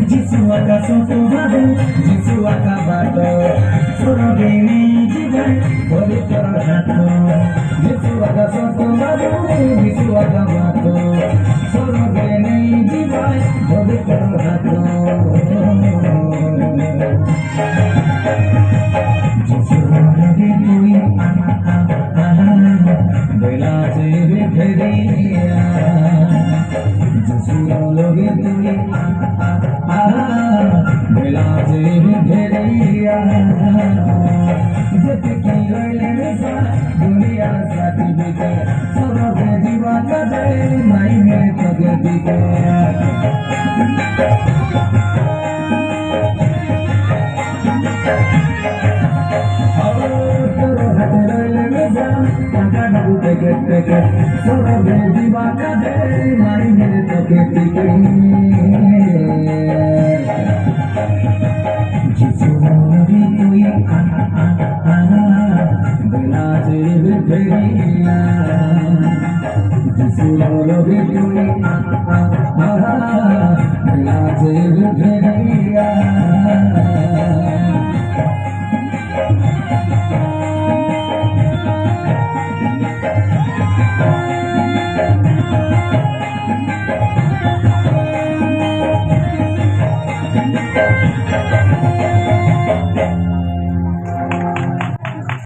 যিশু আকাশ তোমাদের যিশু আকাবাত সরগেনি জীবন পবিত্র হাত যিশু আকাশ তোমাদের যিশু আকাবাত সরগেনি জীবন পবিত্র হাত যিশু নবী তুই বেলা যে ফেরিয়া যিশু নবী তুই বেলা যে ফেরিয়া যেতে কি রইলে মেসা দুনিয়া সাথী বিকে সরবে জীবন কাজে মাইনে তোকে দিকে সরবে জীবন কাজে মাইনে তোকে দিকে যিশু নবী তুই বেলা যে ফেরিয়া যিশু নবী তুই বেলা যে ফেরিয়া